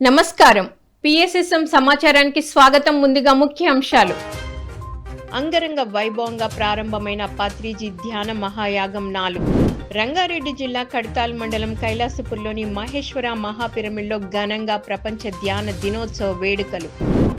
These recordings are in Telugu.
నమస్కారం. పిఎస్ఎస్ఎం సమాచారానికి స్వాగతం. ముందుగా ముఖ్య అంశాలు. అంగరంగ వైభవంగా ప్రారంభమైన పత్రిజీ ధ్యాన మహాయాగం 4. రంగారెడ్డి జిల్లా కడతాల్ మండలం కైలాసపూర్లోని మహేశ్వర మహాపిరమిడ్లో ఘనంగా ప్రపంచ ధ్యాన దినోత్సవ వేడుకలు.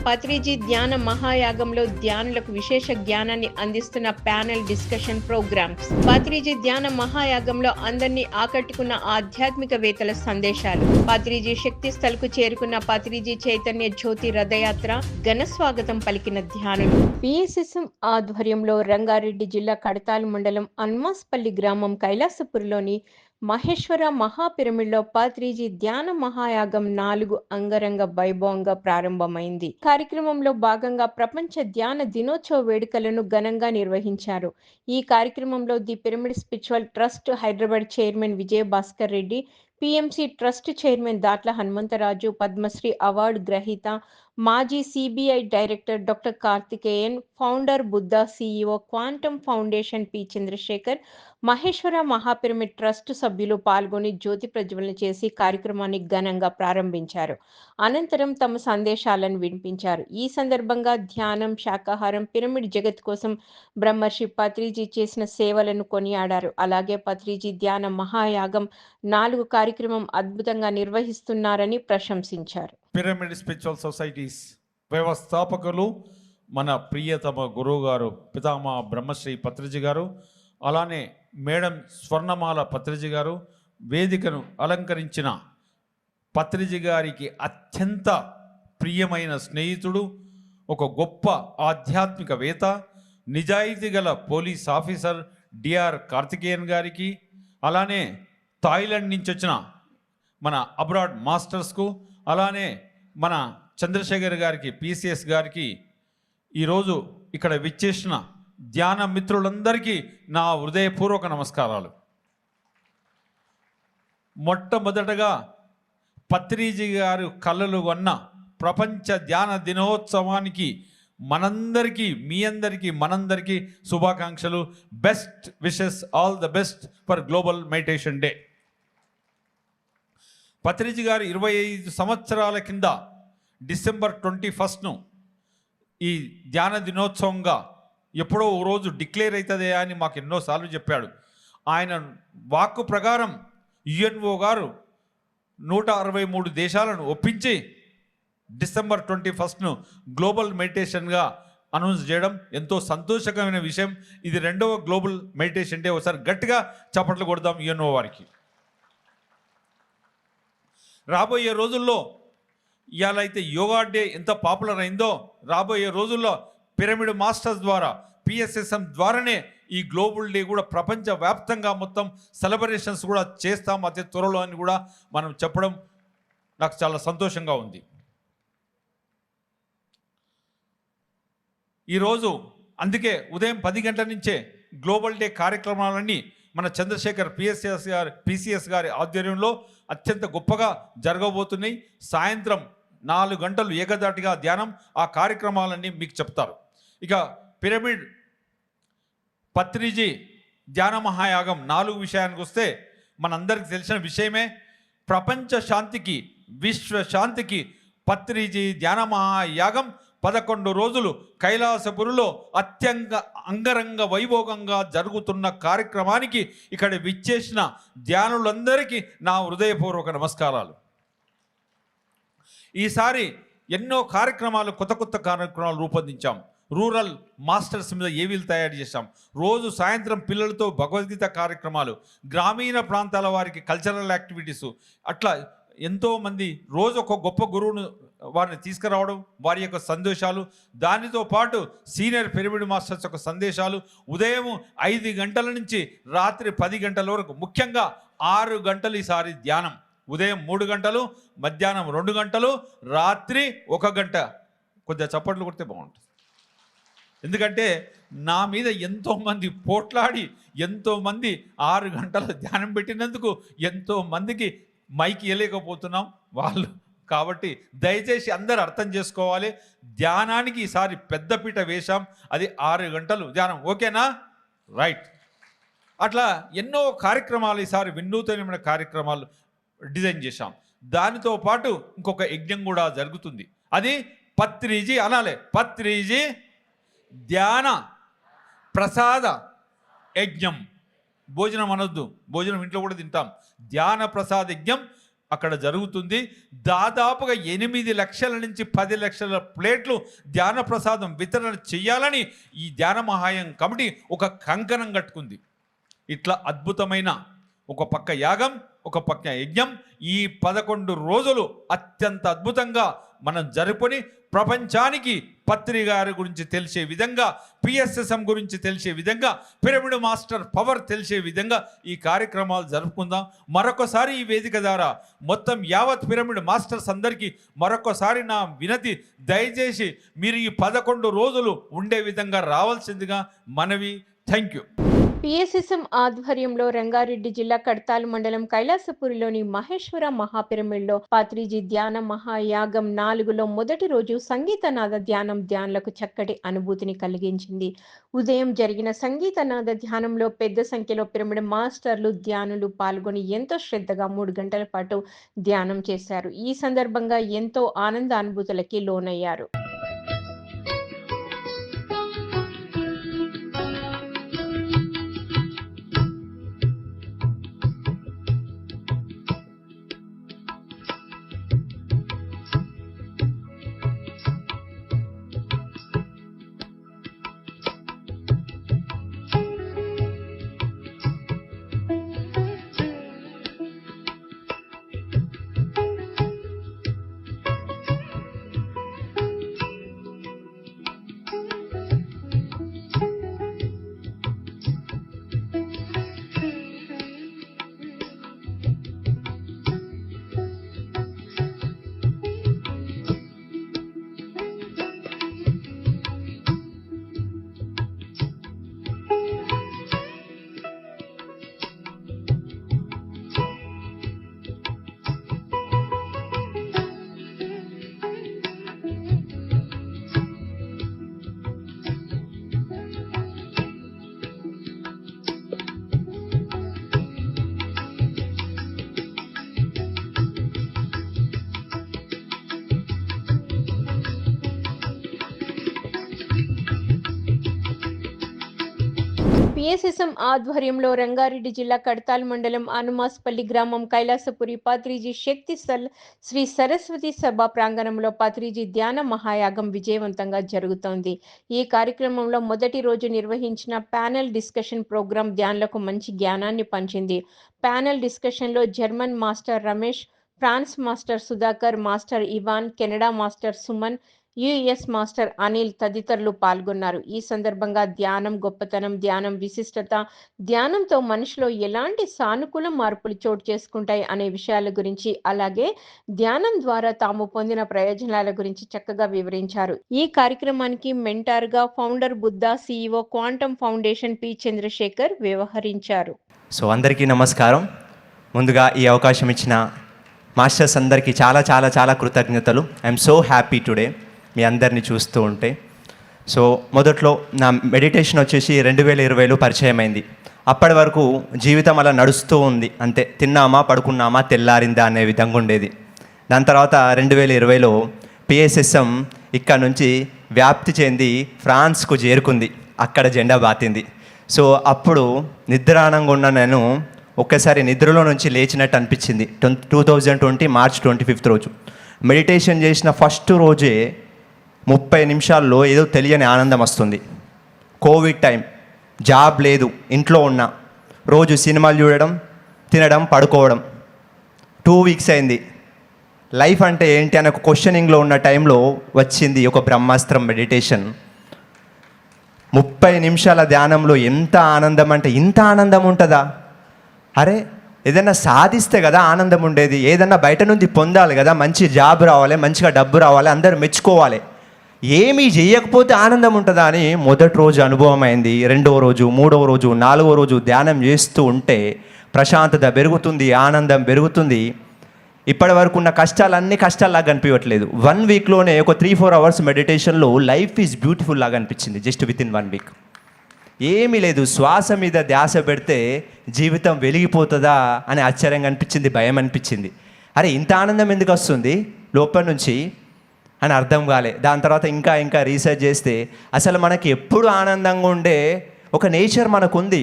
పత్రిజీ ధ్యాన మహాయాగంలో ధ్యానులకు విశేష జ్ఞానాన్ని అందిస్తున్న ప్యానెల్ డిస్కషన్ ప్రోగ్రామ్స్. పత్రిజీ ధ్యాన మహాయాగంలో అందరినీ ఆకట్టుకున్న ఆధ్యాత్మికవేత్తల సందేశాలు. పత్రిజీ శక్తి స్థల్కు చేరుకున్న పత్రిజీ చైతన్య జ్యోతి రథయాత్ర ఘన స్వాగతం పలికిన ధ్యానులు. పిఎస్ఎస్ఎం ఆధ్వర్యంలో రంగారెడ్డి జిల్లా కడతాల్ మండలం అన్మాస్పల్లి గ్రామం కైలాసపూర్లోని మహేశ్వర మహాపిరమిడ్లో పత్రిజీ ధ్యాన మహాయాగం 4 అంగరంగ వైభవంగా ప్రారంభమైంది. కార్యక్రమంలో భాగంగా ప్రపంచ ధ్యాన దినోత్సవ వేడుకలను ఘనంగా నిర్వహించారు. ఈ కార్యక్రమంలో the pyramid spiritual trust Hyderabad chairman Vijaya Bhaskar Reddy, PMC trust chairman Datla Hanumantharaju, Padmashri award గ్రహీత మాజీ CBI director doctor Karthikeyan, founder Buddha, CEO quantum foundation P Chandrashekar, Maheshwara Mahapyramid trust సభ్యులు పాల్గొని జ్యోతి ప్రజ్వలన చేసి కార్యక్రమాన్ని ఘనంగా ప్రారంభించారు. అనంతరం తమ సందేశాలను వినిపించారు. ఈ సందర్భంగా ధ్యానం, శాకాహారం, పిరమిడ్ జగత్ కోసం బ్రహ్మర్షి పత్రిజీ చేసిన సేవలను కొనియాడారు. అలాగే పత్రిజీ ధ్యాన మహాయాగం 4 కార్యక్రమం అద్భుతంగా నిర్వహిస్తున్నారని ప్రశంసించారు. పిరమిడ్ స్పిరిచువల్ సొసైటీస్ వ్యవస్థాపకులు మన ప్రియతమ గురువు గారు పితామహ బ్రహ్మశ్రీ పత్రిజీ గారు, అలానే మేడం స్వర్ణమాల పత్రిజీ గారు, వేదికను అలంకరించిన పత్రిజీ గారికి అత్యంత ప్రియమైన స్నేహితుడు, ఒక గొప్ప ఆధ్యాత్మికవేత్త, నిజాయితీ గల పోలీస్ ఆఫీసర్ డిఆర్ కార్తికేయన్ గారికి, అలానే థాయిలాండ్ నుంచి వచ్చిన మన అబ్రాడ్ మాస్టర్స్కు, అలానే మన చంద్రశేఖర్ గారికి, పిసిఎస్ గారికి, ఈరోజు ఇక్కడ విచ్చేసిన ధ్యాన మిత్రులందరికీ నా హృదయపూర్వక నమస్కారాలు. మొట్టమొదటగా పత్రిజీ గారు కలలు కొన్న ప్రపంచ ధ్యాన దినోత్సవానికి మనందరికీ, మీ అందరికీ, మనందరికీ శుభాకాంక్షలు. Best wishes, all the best for global meditation day. Patriji గారు 25 సంవత్సరాల కింద డిసెంబర్ 21 ఈ ధ్యాన దినోత్సవంగా ఎప్పుడో ఓ రోజు డిక్లేర్ అవుతుందే అని మాకు ఎన్నోసార్లు చెప్పాడు. ఆయన వాక్కు ప్రకారం యుఎన్ఓ గారు 163 దేశాలను ఒప్పించి డిసెంబర్ 21 గ్లోబల్ మెడిటేషన్గా అనౌన్స్ చేయడం ఎంతో సంతోషకరమైన విషయం. ఇది 2వ గ్లోబల్ మెడిటేషన్ డే. ఒకసారి గట్టిగా చప్పట్లు కొడదాం యుఎన్ఓ వారికి. రాబోయే రోజుల్లో ఇవాళ అయితే యోగా డే ఎంత పాపులర్ అయిందో, రాబోయే రోజుల్లో పిరమిడ్ మాస్టర్స్ ద్వారా, పిఎస్ఎస్ఎం ద్వారానే ఈ గ్లోబల్ డే కూడా ప్రపంచవ్యాప్తంగా మొత్తం సెలబ్రేషన్స్ కూడా చేస్తాం అతి త్వరలో అని కూడా మనం చెప్పడం నాకు చాలా సంతోషంగా ఉంది. ఈరోజు అందుకే ఉదయం 10 గంటల నుంచే గ్లోబల్ డే కార్యక్రమాలన్నీ మన చంద్రశేఖర్ పిసిఎస్ గారి ఆధ్వర్యంలో అత్యంత గొప్పగా జరగబోతున్నాయి. సాయంత్రం 4 గంటలు ఏకదాటిగా ధ్యానం, ఆ కార్యక్రమాలన్నీ మీకు చెప్తారు. ఇక పిరమిడ్ పత్రిజీ ధ్యాన మహాయాగం 4 విషయానికి వస్తే మనందరికీ తెలిసిన విషయమే. ప్రపంచ శాంతికి, విశ్వ శాంతికి పత్రిజీ ధ్యాన మహాయాగం 11 రోజులు కైలాసపురిలో అంగరంగ వైభోగంగా జరుగుతున్న కార్యక్రమానికి ఇక్కడ విచ్చేసిన ధ్యానులందరికీ నా హృదయపూర్వక నమస్కారాలు. ఈసారి ఎన్నో కార్యక్రమాలు, కొత్త కార్యక్రమాలు రూపొందించాం. రూరల్ మాస్టర్స్ మీద ఏవీలు తయారు చేశాం. రోజు సాయంత్రం పిల్లలతో భగవద్గీత కార్యక్రమాలు, గ్రామీణ ప్రాంతాల వారికి కల్చరల్ యాక్టివిటీసు, అట్లా ఎంతోమంది రోజు ఒక గొప్ప గురువును వారిని తీసుకురావడం, వారి యొక్క సందేశాలు, దానితో పాటు సీనియర్ పిరమిడ్ మాస్టర్స్ యొక్క సందేశాలు, ఉదయం 5 గంటల నుంచి రాత్రి 10 గంటల వరకు, ముఖ్యంగా 6 గంటలు ఈసారి ధ్యానం. ఉదయం 3 గంటలు, మధ్యాహ్నం 2 గంటలు, రాత్రి 1 గంట. కొద్దిగా చప్పట్లు కొడితే బాగుంటుంది. ఎందుకంటే నా మీద ఎంతోమంది పోట్లాడి, ఎంతోమంది 6 గంటల ధ్యానం పెట్టినందుకు ఎంతోమందికి మైక్ ఇవ్వలేకపోతున్నాం వాళ్ళు. కాబట్టి దయచేసి అందరూ అర్థం చేసుకోవాలి, ధ్యానానికి ఈసారి పెద్దపీట వేశాం. అది 6 గంటలు ధ్యానం. ఓకేనా? రైట్. అట్లా ఎన్నో కార్యక్రమాలు ఈసారి వినూతనమైన కార్యక్రమాలు డిజైన్ చేశాం. దానితో పాటు ఇంకొక యజ్ఞం కూడా జరుగుతుంది. అది పత్రిజీ అనాలి, పత్రిజీ ధ్యాన ప్రసాద యజ్ఞం. భోజనం అనొద్దు, భోజనం ఇంట్లో కూడా తింటాం. ధ్యాన ప్రసాద యజ్ఞం అక్కడ జరుగుతుంది. దాదాపుగా 8 లక్షల నుంచి 10 లక్షల ప్లేట్లు ధ్యాన ప్రసాదం వితరణ చేయాలని ఈ ధ్యాన మహాయం కమిటీ ఒక కంకణం కట్టుకుంది. ఇట్లా అద్భుతమైన ఒక పక్క యాగం, ఒక పక్క యజ్ఞం, ఈ 11 రోజులు అత్యంత అద్భుతంగా మనం జరుపుకొని ప్రపంచానికి పత్రి గారి గురించి తెలిసే విధంగా, పిఎస్ఎస్ఎం గురించి తెలిసే విధంగా, పిరమిడ్ మాస్టర్ పవర్ తెలిసే విధంగా ఈ కార్యక్రమాలు జరుపుకుందాం. మరొకసారి ఈ వేదిక ద్వారా మొత్తం యావత్ పిరమిడ్ మాస్టర్స్ అందరికీ మరొకసారి నా వినతి, దయచేసి మీరు ఈ 11 రోజులు ఉండే విధంగా రావాల్సిందిగా మనవి. Thank you. పిఎస్ఎస్ఎం ఆధ్వర్యంలో రంగారెడ్డి జిల్లా కడతాల్ మండలం కైలాసపురిలోని మహేశ్వర మహాపిరమిడ్లో పాత్రిజీ ధ్యాన మహాయాగం 4లో మొదటి రోజు సంగీతనాద ధ్యానం ధ్యానులకు చక్కటి అనుభూతిని కలిగించింది. ఉదయం జరిగిన సంగీతనాద ధ్యానంలో పెద్ద సంఖ్యలో పిరమిడ్ మాస్టర్లు, ధ్యానులు పాల్గొని ఎంతో శ్రద్ధగా 3 గంటల పాటు ధ్యానం చేశారు. ఈ సందర్భంగా ఎంతో ఆనందానుభూతులకి లోనయ్యారు. పిఎస్ఎస్ఎం ఆధ్వర్యంలో రంగారెడ్డి జిల్లా కడతాల్ మండలం అనుమాస్పల్లి గ్రామం కైలాసపురి పాత్రిజీ శక్తి శ్రీ సరస్వతి సభ ప్రాంగణంలో పాత్రిజీ ధ్యాన మహాయాగం విజయవంతంగా జరుగుతోంది. ఈ కార్యక్రమంలో మొదటి రోజు నిర్వహించిన ప్యానెల్ డిస్కషన్ ప్రోగ్రాం ధ్యానులకు మంచి జ్ఞానాన్ని పంచింది. ప్యానెల్ డిస్కషన్లో German master Ramesh, France master Sudhakar, master Ivan, Canada master Suman, US master Anil తదితరులు పాల్గొన్నారు. ఈ సందర్భంగా ధ్యానం గొప్పతనం, ధ్యానం విశిష్టత, ధ్యానంతో మనిషిలో ఎలాంటి సానుకూల మార్పులు చోటు చేసుకుంటాయి అనే విషయాల గురించి, అలాగే ధ్యానం ద్వారా తాము పొందిన ప్రయోజనాల గురించి చక్కగా వివరించారు. ఈ కార్యక్రమానికి మెంటార్గా founder Buddha, CEO quantum foundation P Chandrashekar వ్యవహరించారు. సో అందరికీ నమస్కారం. ముందుగా ఈ అవకాశం ఇచ్చిన మాస్టర్స్ అందరికీ చాలా చాలా చాలా కృతజ్ఞతలు. ఐఎమ్ సో హ్యాపీ టుడే మీ అందరినీ చూస్తూ ఉంటే. సో మొదట్లో నా మెడిటేషన్ వచ్చేసి 2020లో పరిచయం అయింది. అప్పటి వరకు జీవితం అలా నడుస్తూ ఉంది, అంతే, తిన్నామా పడుకున్నామా తెల్లారిందా అనే విధంగా ఉండేది. దాని తర్వాత 2020లో పిఎస్ఎస్ఎం ఇక్కడ నుంచి వ్యాప్తి చెంది ఫ్రాన్స్కు చేరుకుంది, అక్కడ జెండా బాతింది. సో అప్పుడు నిద్రానంగా ఉన్న నేను ఒక్కసారి నిద్రలో నుంచి లేచినట్టు అనిపించింది. 2020 మార్చ్ 25 రోజు మెడిటేషన్ చేసిన ఫస్ట్ రోజే 30 నిమిషాల్లో ఏదో తెలియని ఆనందం వస్తుంది. కోవిడ్ టైం, జాబ్ లేదు, ఇంట్లో ఉన్నా, రోజు సినిమాలు చూడడం, తినడం, పడుకోవడం. 2 వీక్స్ అయింది. లైఫ్ అంటే ఏంటి అనే ఒక క్వశ్చనింగ్లో ఉన్న టైంలో వచ్చింది ఒక బ్రహ్మాస్త్రం మెడిటేషన్. 30 నిమిషాల ధ్యానంలో ఎంత ఆనందం అంటే, ఇంత ఆనందం ఉంటుందా? అరే, ఏదైనా సాధిస్తే కదా ఆనందం ఉండేది, ఏదన్నా బయట నుంచి పొందాలి కదా, మంచి జాబ్ రావాలి, మంచిగా డబ్బు రావాలి, అందరూ మెచ్చుకోవాలి, ఏమీ చేయకపోతే ఆనందం ఉంటుందా అని మొదటి రోజు అనుభవం అయింది. 2వ రోజు, 3వ రోజు, 4వ రోజు ధ్యానం చేస్తూ ఉంటే ప్రశాంతత పెరుగుతుంది, ఆనందం పెరుగుతుంది. ఇప్పటి వరకు ఉన్న కష్టాలన్నీ కష్టాల్లాగా కనిపించట్లేదు. 1 వీక్లోనే ఒక 3-4 అవర్స్ మెడిటేషన్లో లైఫ్ ఈజ్ బ్యూటిఫుల్ లాగా అనిపించింది. Just with in 1 week. ఏమీ లేదు, శ్వాస మీద ధ్యాస పెడితే జీవితం వెలిగిపోతుందా అని ఆశ్చర్యంగా అనిపించింది, భయం అనిపించింది. అరే ఇంత ఆనందం ఎందుకు వస్తుంది లోపల నుంచి అని అర్థం కాలే. దాని తర్వాత ఇంకా ఇంకా రీసెర్చ్ చేస్తే అసలు మనకి ఎప్పుడు ఆనందంగా ఉండే ఒక నేచర్ మనకు ఉంది,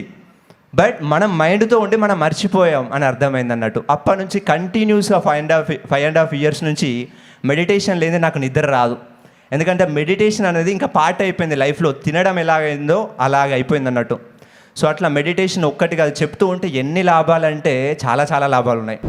బట్ మనం మైండ్తో ఉండి మనం మర్చిపోయాం అని అర్థమైంది అన్నట్టు. అప్పటి నుంచి కంటిన్యూస్గా 5.5 years నుంచి మెడిటేషన్ లేని నాకు నిద్ర రాదు. ఎందుకంటే మెడిటేషన్ అనేది ఇంకా పార్ట్ అయిపోయింది లైఫ్లో, తినడం ఎలాగైందో అలాగ అయిపోయింది అన్నట్టు. సో అట్లా మెడిటేషన్ ఒక్కటి కాదు, చెప్తూ ఉంటే ఎన్ని లాభాలంటే చాలా చాలా లాభాలు ఉన్నాయి.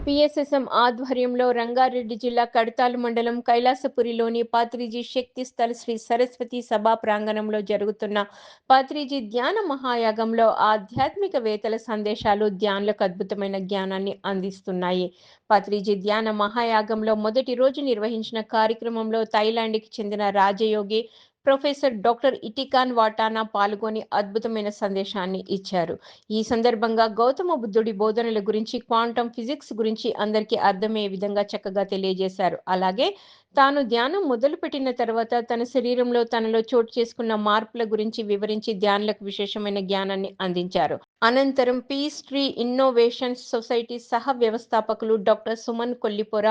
పిఎస్ఎస్ఎం ఆధ్వర్యంలో రంగారెడ్డి జిల్లా కడతాల్ మండలం కైలాసపురిలోని పాత్రిజీ శక్తి స్థల్ శ్రీ సరస్వతి సభా ప్రాంగణంలో జరుగుతున్న పాత్రిజీ ధ్యాన మహాయాగంలో ఆధ్యాత్మిక వేత్తల సందేశాలు ధ్యానులకు అద్భుతమైన జ్ఞానాన్ని అందిస్తున్నాయి. పాత్రిజీ ధ్యాన మహాయాగంలో మొదటి రోజు నిర్వహించిన కార్యక్రమంలో థాయిలాండ్కి చెందిన రాజయోగి ప్రొఫెసర్ డాక్టర్ ఇటికాన్ వాటానా పాల్గొని అద్భుతమైన సందేశాన్ని ఇచ్చారు. ఈ సందర్భంగా గౌతమ బుద్ధుడి బోధనల గురించి, క్వాంటం ఫిజిక్స్ గురించి అందరికీ అర్థమయ్యే విధంగా చక్కగా తెలియజేశారు. అలాగే తాను ధ్యానం మొదలుపెట్టిన తర్వాత తన శరీరంలో తనలో చోటు చేసుకున్న మార్పుల గురించి వివరించి ధ్యానులకు విశేషమైన జ్ఞానాన్ని అందించారు. అనంతరం పీస్ ట్రీ ఇన్నోవేషన్ సొసైటీ సహ వ్యవస్థాపకులు డాక్టర్ సుమన్ కొల్లిపొర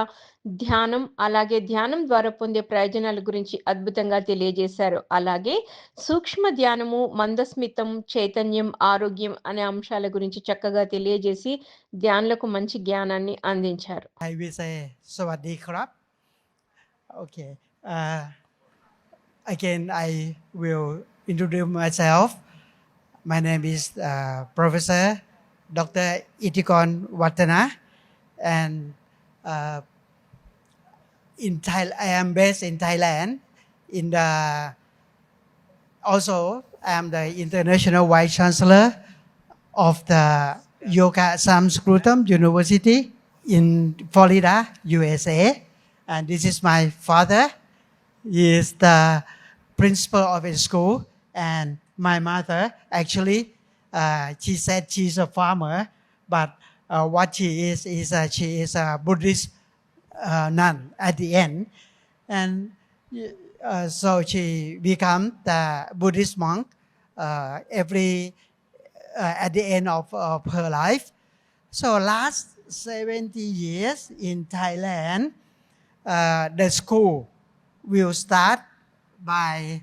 ధ్యానం, అలాగే ధ్యానం ద్వారా పొందే ప్రయోజనాల గురించి అద్భుతంగా తెలియజేశారు. అలాగే సూక్ష్మ ధ్యానము, మందస్మితం, చైతన్యం, ఆరోగ్యం అనే అంశాల గురించి చక్కగా తెలియజేసి ధ్యానులకు మంచి జ్ఞానాన్ని అందించారు. I will say Sawadee Krab. Okay. Again, I will introduce myself. My name is Professor Dr. Itikon Watana, and I am based in Thailand. Also, I am the International Vice Chancellor of the Yoga Samskrutam University in Florida, USA. And this is my father. He is the principal of a school. And my mother, actually, she said she's a farmer, but what she is she is a Buddhist nun at the end. And so she became the Buddhist monk at the end of her life. So last 70 years in Thailand, the school will start by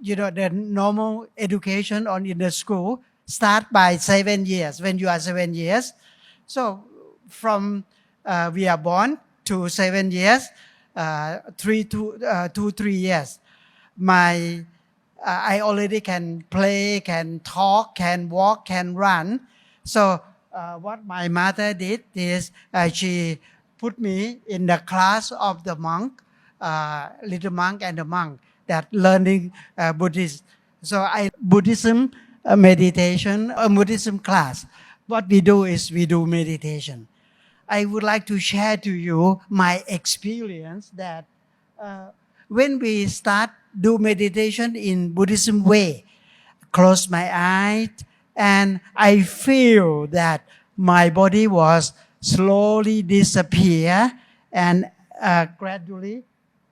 the normal education in the school start by 7 years, when you are 7 years. So from we are born to 7 years, 3 years, I already can play, can talk, can walk, can run. So what my mother did is she put me in the class of the monk, little monk and the monk that learning Buddhist. So Buddhism meditation, Buddhism class. What we do is we do meditation. I would like to share to you my experience that when we start do meditation in Buddhism way, close my eyes, and I feel that my body was slowly disappear, and gradually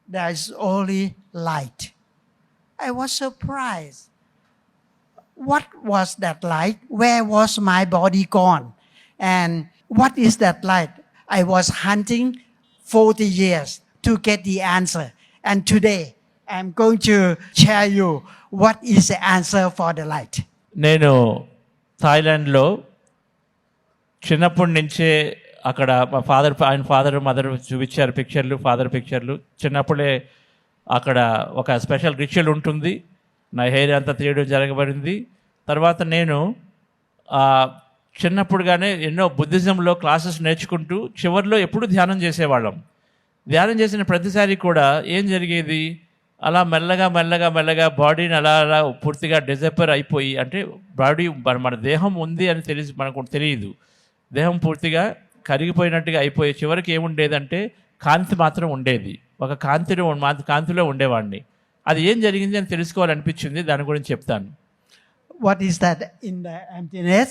there is only light. I was surprised. What was that light? Where was my body gone? And what is that light? I was hunting 40 years to get the answer. And today I'm going to share you what is the answer for the light. నేను థాయిలాండ్లో చిన్నప్పటి నుంచే అక్కడ మా ఫాదర్ మదర్ చూపించారు పిక్చర్లు. చిన్నప్పుడే అక్కడ ఒక స్పెషల్ రిచువల్ ఉంటుంది. నా హెయిర్ అంతా తీయడం జరగబడింది. తర్వాత నేను చిన్నప్పుడుగానే ఎన్నో బుద్ధిజంలో క్లాసెస్ నేర్చుకుంటూ చివరిలో ఎప్పుడు ధ్యానం చేసేవాళ్ళం. ధ్యానం చేసిన ప్రతిసారి కూడా ఏం జరిగేది, అలా మెల్లగా బాడీని అలా పూర్తిగా డిజపేర్ అయిపోయి, అంటే బాడీ మన దేహం ఉంది అని మనకు తెలియదు. దేహం పూర్తిగా కరిగిపోయినట్టుగా అయిపోయి చివరికి ఏముండేదంటే కాంతి మాత్రం ఉండేది. ఒక కాంతిలో ఉండేవాడిని. అది ఏం జరిగింది అని తెలుసుకోవాలనిపించింది. దాని గురించి చెప్తాను. What is that in the emptiness?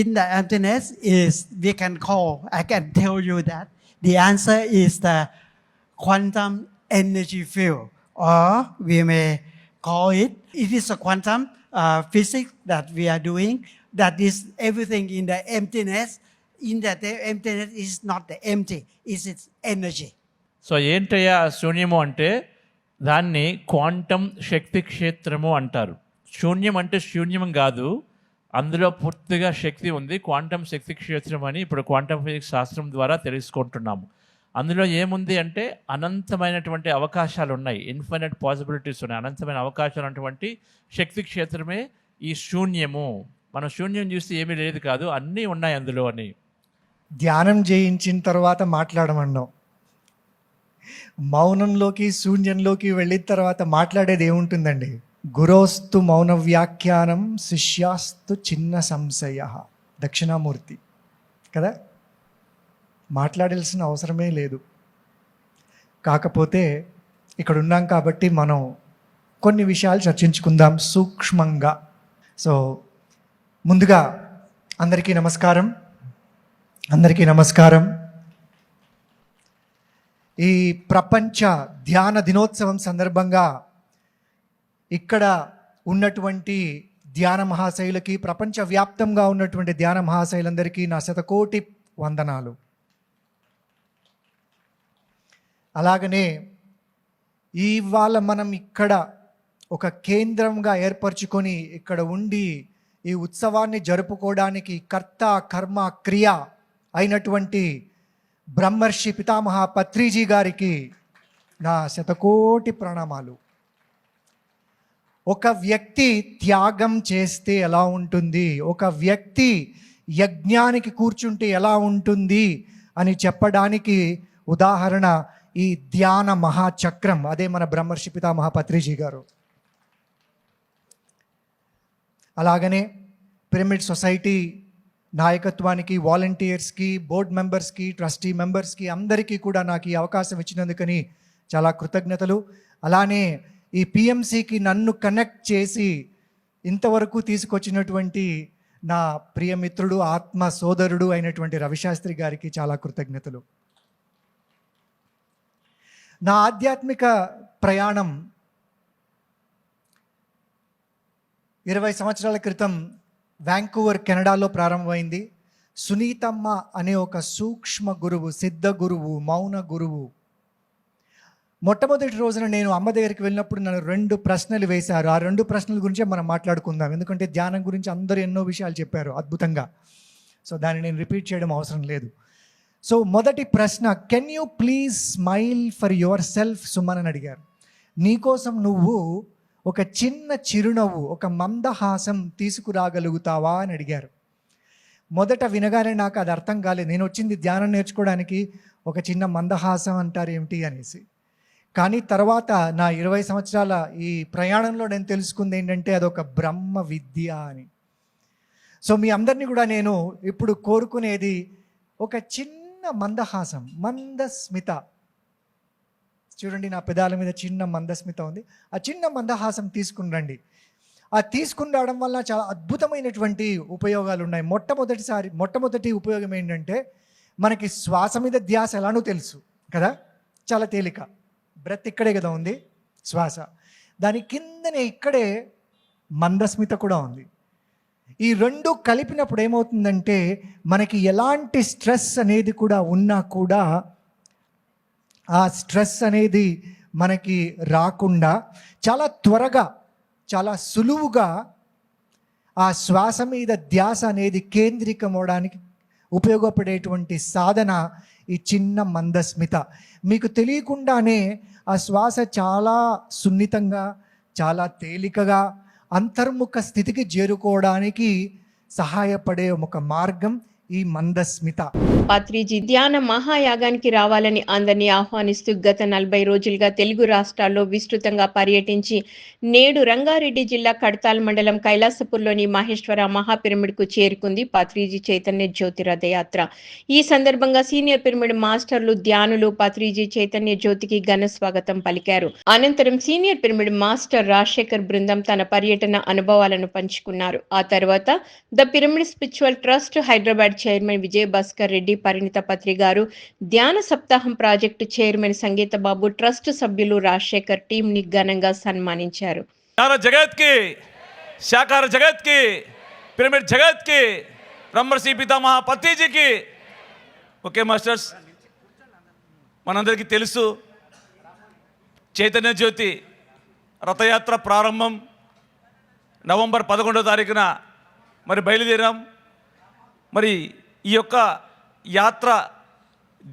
In the emptiness is, we can call, I can tell you that the answer is the quantum energy field, or we may call it is a quantum physics that we are doing. That is everything in the emptiness in that emptiness is not the empty, it's its energy. So ఏంటయ్యా శూన్యము అంటే దాన్ని క్వాంటం శక్తి క్షేత్రము అంటారు. శూన్యం అంటే శూన్యం కాదు, అందులో పూర్తిగా శక్తి ఉంది. క్వాంటం శక్తి క్షేత్రం అని ఇప్పుడు క్వాంటం ఫిజిక్స్ శాస్త్రం ద్వారా తెలుసుకుంటున్నాము. అందులో ఏముంది అంటే అనంతమైనటువంటి అవకాశాలు ఉన్నాయి, ఇన్ఫినిట్ పాసిబిలిటీస్ ఉన్నాయి. అనంతమైన అవకాశాలు ఉన్నటువంటి శక్తి క్షేత్రమే ఈ శూన్యము. మనం శూన్యం చూస్తే ఏమీ లేదు కాదు, అన్నీ ఉన్నాయి అందులో అని. ధ్యానం చేయించిన తర్వాత మాట్లాడమన్నాం. మౌనంలోకి శూన్యంలోకి వెళ్ళిన తర్వాత మాట్లాడేది ఏముంటుందండి? గురోస్తు మౌన వ్యాఖ్యానం శిష్యాస్తు చిన్న సంశయ, దక్షిణామూర్తి కదా. మాట్లాడాల్సిన అవసరమే లేదు. కాకపోతే ఇక్కడ ఉన్నాం కాబట్టి మనం కొన్ని విషయాలు చర్చించుకుందాం సూక్ష్మంగా. సో ముందుగా అందరికీ నమస్కారం. ఈ ప్రపంచ ధ్యాన దినోత్సవం సందర్భంగా ఇక్కడ ఉన్నటువంటి ధ్యాన మహాశైలకి, ప్రపంచవ్యాప్తంగా ఉన్నటువంటి ధ్యాన మహాశైలందరికీ నా శతకోటి వందనాలు. అలాగనే ఇవాళ మనం ఇక్కడ ఒక కేంద్రంగా ఏర్పరచుకొని ఇక్కడ ఉండి ఈ ఉత్సవాన్ని జరుపుకోవడానికి కర్త కర్మ క్రియ అయినటువంటి బ్రహ్మర్షి పితామహ పత్రిజీ గారికి నా శతకోటి ప్రణామాలు. ఒక వ్యక్తి త్యాగం చేస్తే ఎలా ఉంటుంది, ఒక వ్యక్తి యజ్ఞానికి కూర్చుంటే ఎలా ఉంటుంది అని చెప్పడానికి ఉదాహరణ ఈ ధ్యాన మహాచక్రం. అదే మన బ్రహ్మర్షి పితామహ పత్రిజీ గారు. అలాగనే పిరమిడ్ సొసైటీ నాయకత్వానికి, వాలంటీర్స్కి, బోర్డ్ మెంబర్స్కి, ట్రస్టీ మెంబర్స్కి అందరికీ కూడా నాకు ఈ అవకాశం ఇచ్చినందుకని చాలా కృతజ్ఞతలు. అలానే ఈ పిఎంసికి నన్ను కనెక్ట్ చేసి ఇంతవరకు తీసుకొచ్చినటువంటి నా ప్రియమిత్రుడు, ఆత్మ సోదరుడు అయినటువంటి రవిశాస్త్రి గారికి చాలా కృతజ్ఞతలు. నా ఆధ్యాత్మిక ప్రయాణం 20 సంవత్సరాల క్రితం వ్యాంకూవర్ కెనడాలో ప్రారంభమైంది. సునీతమ్మ అనే ఒక సూక్ష్మ గురువు, సిద్ధ గురువు, మౌన గురువు మొట్టమొదటి రోజున నేను అమ్మ దగ్గరికి వెళ్ళినప్పుడు నన్ను 2 ప్రశ్నలు వేశారు. ఆ 2 ప్రశ్నల గురించే మనం మాట్లాడుకుందాం, ఎందుకంటే ధ్యానం గురించి అందరూ ఎన్నో విషయాలు చెప్పారు అద్భుతంగా. సో దాన్ని నేను రిపీట్ చేయడం అవసరం లేదు. సో మొదటి ప్రశ్న, can you please smile for your self Suman అని అడిగారు. నీకోసం నువ్వు ఒక చిన్న చిరునవ్వు, ఒక మందహాసం తీసుకురాగలుగుతావా అని అడిగారు. మొదట వినగానే నాకు అది అర్థం కాలేదు. నేను వచ్చింది ధ్యానం నేర్చుకోవడానికి, ఒక చిన్న మందహాసం అంటారు ఏమిటి అనేసి. కానీ తర్వాత నా 20 సంవత్సరాల ఈ ప్రయాణంలో నేను తెలుసుకుంది ఏంటంటే అదొక బ్రహ్మ విద్య అని. సో మీ అందరినీ కూడా నేను ఇప్పుడు కోరుకునేది ఒక చిన్న మందహాసం, మందస్మిత. చూడండి, నా పెదాల మీద చిన్న మందస్మిత ఉంది. ఆ చిన్న మందహాసం తీసుకుని రండి. ఆ తీసుకుని రావడం వల్ల చాలా అద్భుతమైనటువంటి ఉపయోగాలు ఉన్నాయి. మొట్టమొదటి ఉపయోగం ఏంటంటే మనకి శ్వాస మీద ధ్యాస ఎలానో తెలుసు కదా, చాలా తేలిక. బ్రెత్ ఇక్కడే కదా ఉంది, శ్వాస. దాని కిందనే ఇక్కడే మందస్మిత కూడా ఉంది. ఈ 2 కలిపినప్పుడు ఏమవుతుందంటే మనకి ఎలాంటి స్ట్రెస్ అనేది కూడా ఉన్నా కూడా ఆ స్ట్రెస్ అనేది మనకి రాకుండా చాలా త్వరగా, చాలా సులువుగా ఆ శ్వాస మీద ధ్యాస అనేది కేంద్రీకమవడానికి ఉపయోగపడేటువంటి సాధన ఈ చిన్న మందస్మిత. మీకు తెలియకుండానే ఆ శ్వాస చాలా సున్నితంగా, చాలా తేలికగా అంతర్ముఖ స్థితికి చేరుకోవడానికి సహాయపడే ఒక మార్గం ఈ మందస్మిత. పత్రిజీ ధ్యాన మహాయాగానికి రావాలని అందరినీ ఆహ్వానిస్తూ గత 40 రోజులుగా తెలుగు రాష్ట్రాల్లో విస్తృతంగా పర్యటించి నేడు రంగారెడ్డి జిల్లా కడతాల్ మండలం కైలాసపూర్లోని మహేశ్వర మహాపిరమిడ్కు చేరుకుంది పత్రిజీ చైతన్య జ్యోతి రథయాత్ర. ఈ సందర్భంగా సీనియర్ పిరమిడ్ మాస్టర్లు, ధ్యానులు పత్రిజీ చైతన్య జ్యోతికి ఘన స్వాగతం పలికారు. అనంతరం సీనియర్ పిరమిడ్ మాస్టర్ రాజశేఖర్ బృందం తన పర్యటన అనుభవాలను పంచుకున్నారు. ఆ తర్వాత the pyramid spiritual trust Hyderabad chairman Vijay Bhaskar Reddy, Parinitha Patri గారు, ధ్యాన సప్తాహం project chairman Sangeetha Babu, trust సభ్యులు రాజశేఖర్ టీం ని ఘనంగా సన్మానించారు. ధ్యాన జగత్ కి, శాకార జగత్ కి, పిరమిడ్ జగత్ కి, బ్రహ్మర్షి పితామహ పత్రిజీకి ఓకే మాస్టర్స్, మనందరికీ తెలుసు చైతన్య జ్యోతి రథయాత్ర ప్రారంభం నవంబర్ 11వ తారీఖున మరి బయలుదేరాం. మరి ఈ యొక్క యాత్ర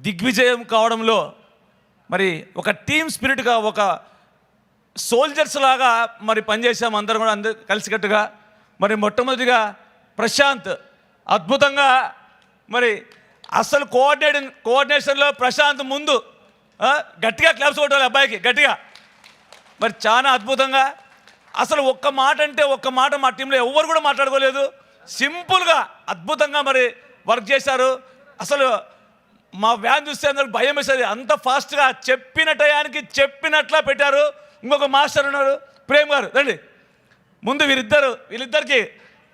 దిగ్విజయం కావడంలో మరి ఒక టీమ్ స్పిరిట్గా, ఒక సోల్జర్స్ లాగా మరి పనిచేసాం అందరం కూడా, అందరు కలిసికట్టుగా. మరి మొట్టమొదటిగా ప్రశాంత్ అద్భుతంగా మరి అసలు కోఆర్డినేషన్లో ప్రశాంత్ ముందు గట్టిగా క్లాప్స్ కొట్టాలి అబ్బాయికి గట్టిగా. మరి చాలా అద్భుతంగా, అసలు ఒక్క మాట అంటే ఒక్క మాట మా టీంలో ఎవరు కూడా మాట్లాడుకోలేదు. సింపుల్గా అద్భుతంగా మరి వర్క్ చేశారు. అసలు మా వ్యాన్ చూస్తే అందరికి భయం వేసేది, అంత ఫాస్ట్గా చెప్పిన టయానికి చెప్పినట్లా పెట్టారు. ఇంకొక మాస్టర్ ఉన్నారు ప్రేమ్ గారు, రండి ముందు. వీళ్ళిద్దరికి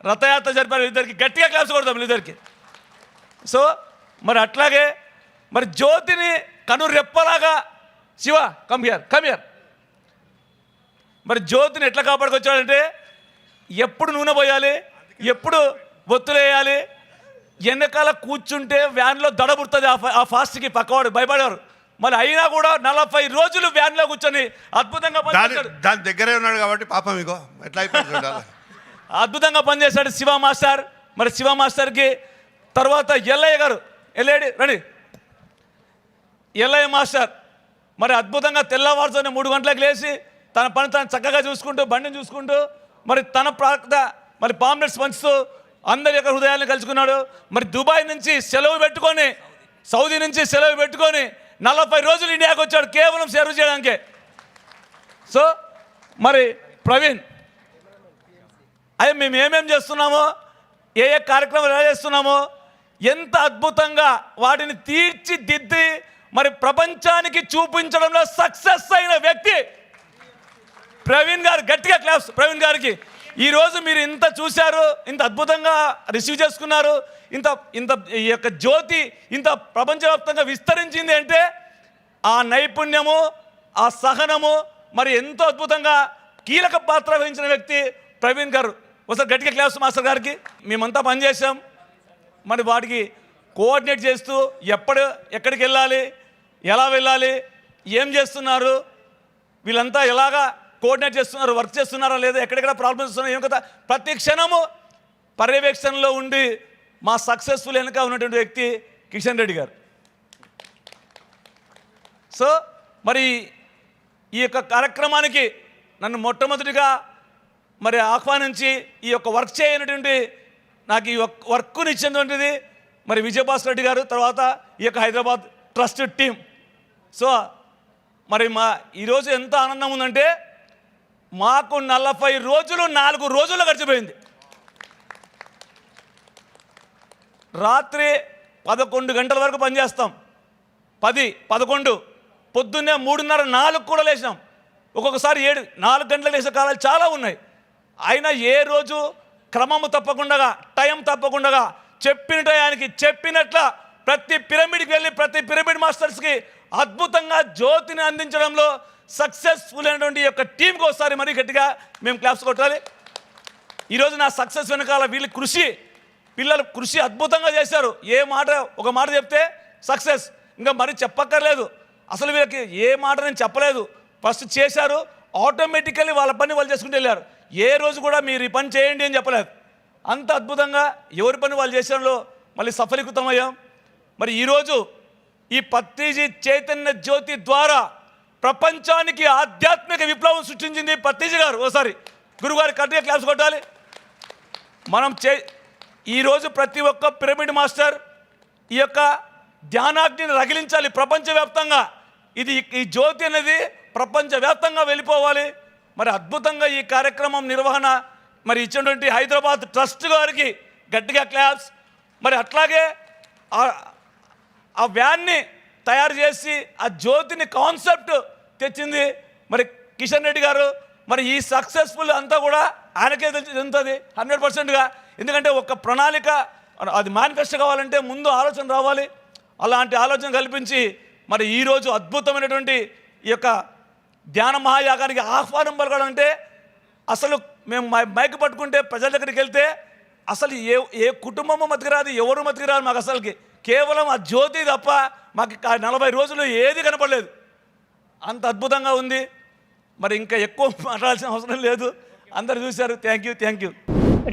రథయాత్ర జరిపారు. వీళ్ళిద్దరికి గట్టిగా క్లాప్స్ కొడతాం వీళ్ళిద్దరికి. సో మరి అట్లాగే మరి జ్యోతిని కను రెప్పలాగా శివ కమ్ హియర్ మరి జ్యోతిని ఎట్లా కాపాడుకొచ్చాడంటే, ఎప్పుడు నూనె పోయాలి, ఎప్పుడు ఒత్తులేయాలి, వెనకాల కూర్చుంటే వ్యాన్లో దడబుడుతుంది ఆ ఫాస్ట్కి పక్కవాడు భయపడేవారు. మరి అయినా కూడా 40 రోజులు వ్యాన్లో కూర్చొని అద్భుతంగా పనిచేశాడు. దాని దగ్గరే ఉన్నాడు కాబట్టి పాపం ఇగో ఎట్లా అయిపోయింది. అద్భుతంగా పనిచేశాడు శివ మాస్టర్. మరి శివ మాస్టర్కి తర్వాత ఎల్లయ్య గారు, రండి ఎల్లయ్య మాస్టర్ మరి అద్భుతంగా తెల్లవారుతోనే 3 గంటలకు లేచి తన పని తను చక్కగా చూసుకుంటూ, బండిని చూసుకుంటూ, మరి తన మరి పాంప్లెట్స్ పంచుతూ అందరి యొక్క హృదయాలను కలుసుకున్నాడు. మరి దుబాయ్ నుంచి సెలవు పెట్టుకొని, సౌదీ నుంచి సెలవు పెట్టుకొని 40 రోజులు ఇండియాకి వచ్చాడు కేవలం సర్వ్ చేయడానికే. సో మరి ప్రవీణ్, అయ్యా మేము ఏమేం చేస్తున్నామో, ఏ కార్యక్రమాలు ఎలా చేస్తున్నామో, ఎంత అద్భుతంగా వాటిని తీర్చిదిద్ది మరి ప్రపంచానికి చూపించడంలో సక్సెస్ అయిన వ్యక్తి ప్రవీణ్ గారు. గట్టిగా క్లాప్స్ ప్రవీణ్ గారికి. ఈరోజు మీరు ఇంత చూశారు, ఇంత అద్భుతంగా రిసీవ్ చేసుకున్నారు, ఇంత ఈ యొక్క జ్యోతి ఇంత ప్రపంచవ్యాప్తంగా విస్తరించింది అంటే ఆ నైపుణ్యము, ఆ సహనము, మరి ఎంతో అద్భుతంగా కీలక పాత్ర వహించిన వ్యక్తి ప్రవీణ్ గారు. ఒకసారి గట్టిగా క్లాప్స్ మాస్టర్ గారికి. మేమంతా పనిచేసాం. మరి వాటికి కోఆర్డినేట్ చేస్తూ ఎక్కడికి వెళ్ళాలి, ఎలా వెళ్ళాలి, ఏం చేస్తున్నారు, వీళ్ళంతా ఎలాగా కోఆర్డినేట్ చేస్తున్నారు, వర్క్ చేస్తున్నారా లేదా, ఎక్కడెక్కడ ప్రాబ్లమ్స్ వస్తున్నాయి, ఏం కదా ప్రతి క్షణము పర్యవేక్షణలో ఉండి మా సక్సెస్ఫుల్ వెనుక ఉన్నటువంటి వ్యక్తి కిషన్ రెడ్డి గారు. సో మరి ఈ యొక్క కార్యక్రమానికి నన్ను మొట్టమొదటిగా మరి ఆహ్వానించి ఈ యొక్క వర్క్ చేయనటువంటి, నాకు ఈ వర్క్ని ఇచ్చినటువంటిది మరి విజయభాస్కర్ రెడ్డి గారు, తర్వాత ఈ యొక్క హైదరాబాద్ ట్రస్ట్ టీం. సో మరి ఈరోజు ఎంత ఆనందం ఉందంటే, మాకు 40 రోజులు 4 రోజుల్లో గడిచిపోయింది. రాత్రి 11 గంటల వరకు పనిచేస్తాం, 10, 11, పొద్దున్నే 3:30, 4 కూడా లేచినాం. ఒక్కొక్కసారి 7, 4 గంటలకు లేచే కాలాలు చాలా ఉన్నాయి. అయినా ఏ రోజు క్రమము తప్పకుండా, టైం తప్పకుండా, చెప్పిన టయానికి చెప్పినట్ల ప్రతి పిరమిడ్కి వెళ్ళి ప్రతి పిరమిడ్ మాస్టర్స్కి అద్భుతంగా జ్యోతిని అందించడంలో సక్సెస్ఫుల్ అయినటువంటి యొక్క టీంకి ఒకసారి మరీ గట్టిగా మేము క్లాప్స్ కొట్టాలి. ఈరోజు నా సక్సెస్ వెనకాల పిల్లలు కృషి అద్భుతంగా చేశారు. ఒక మాట చెప్తే సక్సెస్, ఇంకా మరి చెప్పక్కర్లేదు. అసలు వీళ్ళకి ఏ మాట నేను చెప్పలేదు, ఫస్ట్ చేశారు, ఆటోమేటికల్లీ వాళ్ళ పని వాళ్ళు చేసుకుంటూ వెళ్ళారు. ఏ రోజు కూడా మీరు ఈ పని చేయండి అని చెప్పలేదు. అంత అద్భుతంగా ఎవరి పని వాళ్ళు చేసడంలో మళ్ళీ సఫలీకృతమయ్యాం. మరి ఈరోజు ఈ పత్రిజీ చైతన్య జ్యోతి ద్వారా ప్రపంచానికి ఆధ్యాత్మిక విప్లవం సృష్టించింది పత్రిజీ గారు. ఓసారి గురుగారి గట్టిగా క్లాప్స్ కొట్టాలి. మనం ఈరోజు ప్రతి ఒక్క పిరమిడ్ మాస్టర్ ఈ యొక్క ధ్యానాగ్నిని రగిలించాలి ప్రపంచవ్యాప్తంగా. ఈ జ్యోతి అనేది ప్రపంచవ్యాప్తంగా వెళ్ళిపోవాలి. మరి అద్భుతంగా ఈ కార్యక్రమం నిర్వహణ మరి ఇచ్చినటువంటి హైదరాబాద్ ట్రస్ట్ గారికి గట్టిగా క్లాప్స్. మరి అట్లాగే ఆ వ్యాన్ని తయారు చేసి ఆ జ్యోతిని కాన్సెప్ట్ తెచ్చింది మరి కిషన్ రెడ్డి గారు. మరి ఈ సక్సెస్ఫుల్ అంతా కూడా ఆయనకే చెందుతుంది 100%గా. ఎందుకంటే ఒక ప్రణాళిక అది మేనిఫెస్టో కావాలంటే ముందు ఆలోచన రావాలి. అలాంటి ఆలోచన కల్పించి మరి ఈరోజు అద్భుతమైనటువంటి ఈ యొక్క ధ్యాన మహాయాగానికి ఆహ్వానం పలకడంటే, అసలు మేము మైక్ పట్టుకుంటే ప్రజల దగ్గరికి వెళ్తే అసలు ఏ కుటుంబము మతికి రాదు, ఎవరు మతికి రాదు మాకు అసలుకి. కేవలం ఆ జ్యోతి తప్ప మాకు 40 రోజులు ఏది కనపడలేదు. అంత అద్భుతంగా ఉంది. మరి ఇంకా ఎక్కువ మాట్లాడాల్సిన అవసరం లేదు. అందరు చూశారు. Thank you.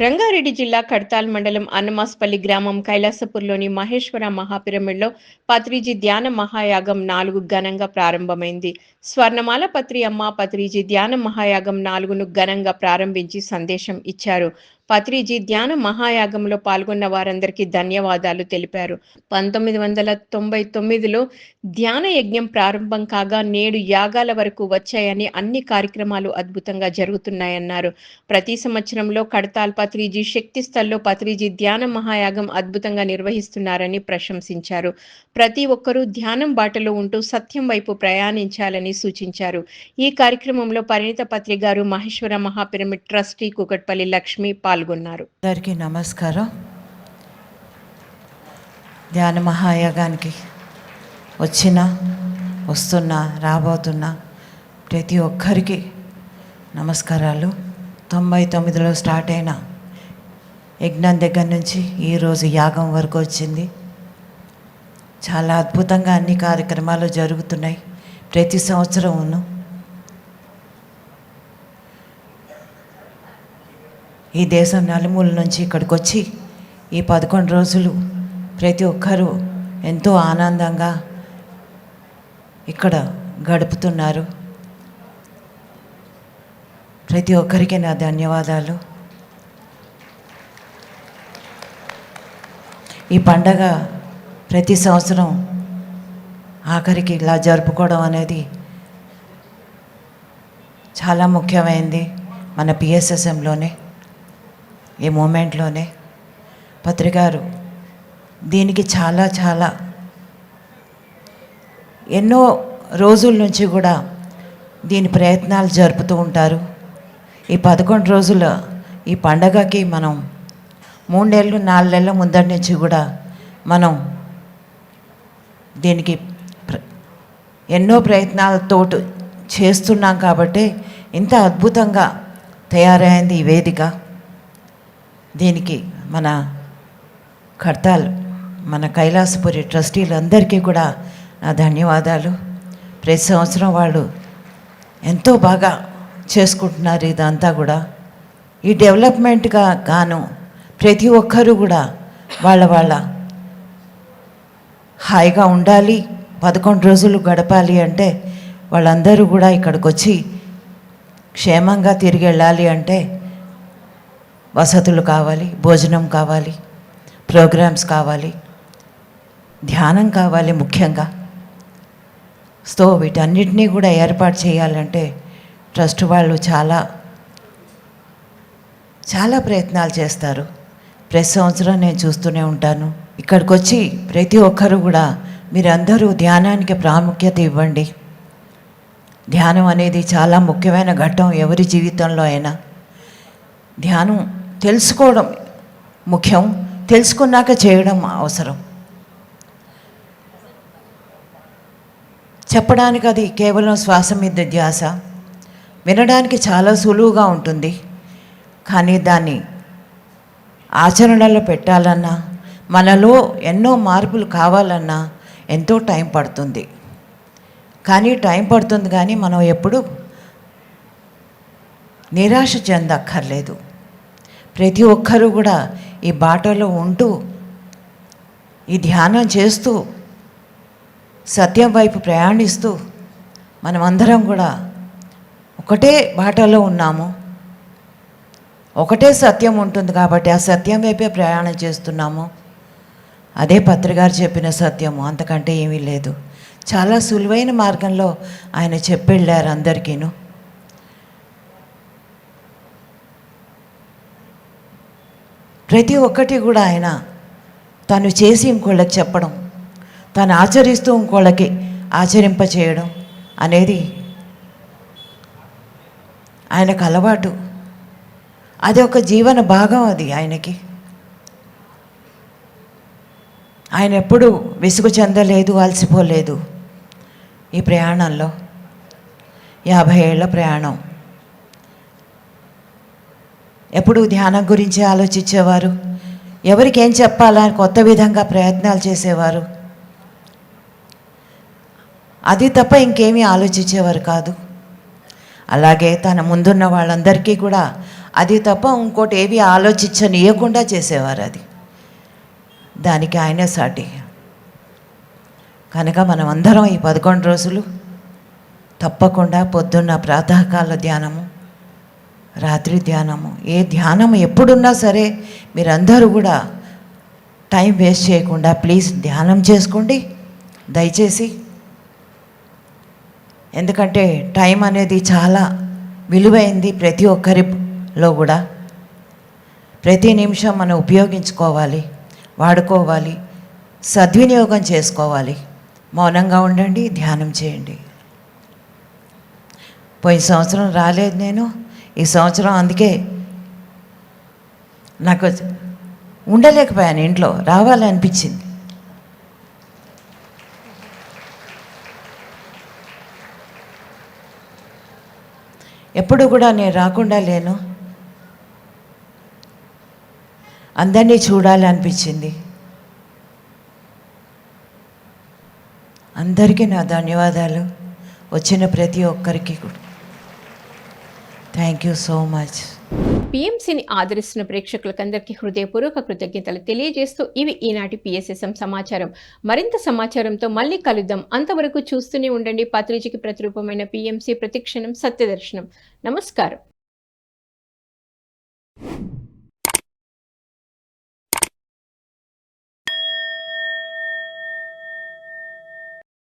రంగారెడ్డి జిల్లా కడ్తాల్ మండలం అన్నమాస్పల్లి గ్రామం కైలాసపూర్లోని మహేశ్వర మహాపిరమిడ్లో పత్రిజీ ధ్యాన మహాయాగం 4 ఘనంగా ప్రారంభమైంది. స్వర్ణమాల పత్రి అమ్మ పత్రిజీ ధ్యాన మహాయాగం 4ను ఘనంగా ప్రారంభించి సందేశం ఇచ్చారు. పత్రిజీ ధ్యాన మహాయాగంలో పాల్గొన్న వారందరికీ ధన్యవాదాలు తెలిపారు. 1999లో ధ్యాన యజ్ఞం ప్రారంభం కాగా నేడు యాగాల వరకు వచ్చాయని, అన్ని కార్యక్రమాలు అద్భుతంగా జరుగుతున్నాయన్నారు. ప్రతి సంవత్సరంలో కడ్తాల్ పత్రిజీ శక్తి స్థల్లో పత్రిజీ ధ్యాన మహాయాగం అద్భుతంగా నిర్వహిస్తున్నారని ప్రశంసించారు. ప్రతి ఒక్కరూ ధ్యానం బాటలో ఉంటూ సత్యం వైపు ప్రయాణించాలని సూచించారు. ఈ కార్యక్రమంలో పరిణిత పత్రి గారు, మహేశ్వర మహాపిరమిడ్ ట్రస్టీ కుకట్పల్లి లక్ష్మి పాల్గొన్నారు. అందరికీ నమస్కారం. ధ్యాన మహాయాగానికి వస్తున్నా రాబోతున్నా ప్రతి ఒక్కరికి నమస్కారాలు. 99లో స్టార్ట్ అయిన యజ్ఞం దగ్గర నుంచి ఈరోజు యాగం వరకు వచ్చింది. చాలా అద్భుతంగా అన్ని కార్యక్రమాలు జరుగుతున్నాయి. ప్రతి సంవత్సరం ఈ దేశం నలుమూల నుంచి ఇక్కడికి వచ్చి ఈ 11 రోజులు ప్రతి ఒక్కరూ ఎంతో ఆనందంగా ఇక్కడ గడుపుతున్నారు. ప్రతి ఒక్కరికి నా ధన్యవాదాలు. ఈ పండగ ప్రతి సంవత్సరం ఆఖరికి ఇలా జరుపుకోవడం అనేది చాలా ముఖ్యమైనది. మన పిఎస్ఎస్ఎంలోనే ఈ మూమెంట్లోనే పత్రికారు దీనికి చాలా ఎన్నో రోజుల నుంచి కూడా దీని ప్రయత్నాలు జరుపుతూ ఉంటారు. ఈ 11 రోజుల ఈ పండగకి మనం 3 నెలలు 4 నెలల ముందరి నుంచి కూడా మనం దీనికి ఎన్నో ప్రయత్నాలతో చేస్తున్నాం కాబట్టి ఇంత అద్భుతంగా తయారైంది ఈ వేదిక. దీనికి మన కడ్తాల్ మన కైలాసపురి ట్రస్టీలందరికీ కూడా నా ధన్యవాదాలు. ప్రతి సంవత్సరం వాళ్ళు ఎంతో బాగా చేసుకుంటున్నారు ఇదంతా కూడా. ఈ డెవలప్మెంట్గా గాను ప్రతి ఒక్కరూ కూడా వాళ్ళ హాయిగా ఉండాలి, 11 రోజులు గడపాలి అంటే వాళ్ళందరూ కూడా ఇక్కడికి వచ్చి క్షేమంగా తిరిగి వెళ్ళాలి అంటే వసతులు కావాలి, భోజనం కావాలి, ప్రోగ్రామ్స్ కావాలి, ధ్యానం కావాలి ముఖ్యంగా. సో వీటన్నిటినీ కూడా ఏర్పాటు చేయాలంటే ట్రస్ట్ వాళ్ళు చాలా ప్రయత్నాలు చేస్తారు. ప్రతి సంవత్సరం నేను చూస్తూనే ఉంటాను. ఇక్కడికి వచ్చి ప్రతి ఒక్కరు కూడా మీరందరూ ధ్యానానికి ప్రాముఖ్యత ఇవ్వండి. ధ్యానం అనేది చాలా ముఖ్యమైన ఘట్టం ఎవరి జీవితంలో అయినా. ధ్యానం తెలుసుకోవడం ముఖ్యం, తెలుసుకున్నాక చేయడం అవసరం. చెప్పడానికి అది కేవలం శ్వాస మీద ధ్యాస, వినడానికి చాలా సులువుగా ఉంటుంది. కానీ దాన్ని ఆచరణలో పెట్టాలన్నా, మనలో ఎన్నో మార్పులు కావాలన్నా ఎంతో టైం పడుతుంది. కానీ మనం ఎప్పుడు నిరాశ చెందక్కర్లేదు. ప్రతి ఒక్కరూ కూడా ఈ బాటలో ఉంటూ, ఈ ధ్యానం చేస్తూ, సత్యం వైపు ప్రయాణిస్తూ మనమందరం కూడా ఒకటే బాటలో ఉన్నాము. ఒకటే సత్యం ఉంటుంది కాబట్టి ఆ సత్యం వైపే ప్రయాణం చేస్తున్నాము. అదే పత్రికారు చెప్పిన సత్యము, అంతకంటే ఏమీ లేదు. చాలా సులువైన మార్గంలో ఆయన చెప్పెళ్ళారు అందరికీను. ప్రతి ఒక్కటి కూడా ఆయన తను చేసి ఇంకోళ్ళకి చెప్పడం, తను ఆచరిస్తూ ఇంకోళ్ళకి ఆచరింపచేయడం అనేది ఆయనకు అలవాటు. అది ఒక జీవన భాగం. అది ఆయనకి. ఆయన ఎప్పుడూ విసుగు చెందలేదు, అలసిపోలేదు. ఈ ప్రయాణంలో 50 ఏళ్ల ప్రయాణం. ఎప్పుడు ధ్యానం గురించి ఆలోచించేవారు. ఎవరికి ఏం చెప్పాలా అని కొత్త విధంగా ప్రయత్నాలు చేసేవారు. అది తప్ప ఇంకేమీ ఆలోచించేవారు కాదు. అలాగే తన ముందున్న వాళ్ళందరికీ కూడా అది తప్ప ఇంకోటి ఏవి ఆలోచించనీయకుండా చేసేవారు. అది దానికి ఆయనే సాటి. కనుక మనం అందరం ఈ 11 రోజులు తప్పకుండా పొద్దున్న ప్రాతకాల ధ్యానము, రాత్రి ధ్యానము, ఏ ధ్యానం ఎప్పుడున్నా సరే మీరందరూ కూడా టైం వేస్ట్ చేయకుండా ప్లీజ్ ధ్యానం చేసుకోండి దయచేసి. ఎందుకంటే టైం అనేది చాలా విలువైంది ప్రతి ఒక్కరిలో కూడా. ప్రతి నిమిషం మనం ఉపయోగించుకోవాలి, వాడుకోవాలి, సద్వినియోగం చేసుకోవాలి. మౌనంగా ఉండండి, ధ్యానం చేయండి. పోయిన సంవత్సరం రాలేదు నేను, ఈ సంవత్సరం అందుకే నాకు ఉండలేకపోయాను, ఇంట్లో రావాలనిపించింది. ఎప్పుడు కూడా నేను రాకుండా లేను, అందరినీ చూడాలి అనిపించింది. అందరికీ నా ధన్యవాదాలు, వచ్చిన ప్రతి ఒక్కరికి కూడా థ్యాంక్ యూ సో మచ్. పిఎంసిని ఆదరిస్తున్న ప్రేక్షకులకందరికీ హృదయపూర్వక కృతజ్ఞతలు తెలియజేస్తూ ఇవి ఈనాటి పిఎస్ఎస్ఎం సమాచారం. మరింత సమాచారంతో మళ్ళీ కలుద్దాం. అంతవరకు చూస్తూనే ఉండండి పాత్రిజీకి ప్రతిరూపమైన పిఎంసి, ప్రతిక్షణం సత్యదర్శనం. నమస్కారం.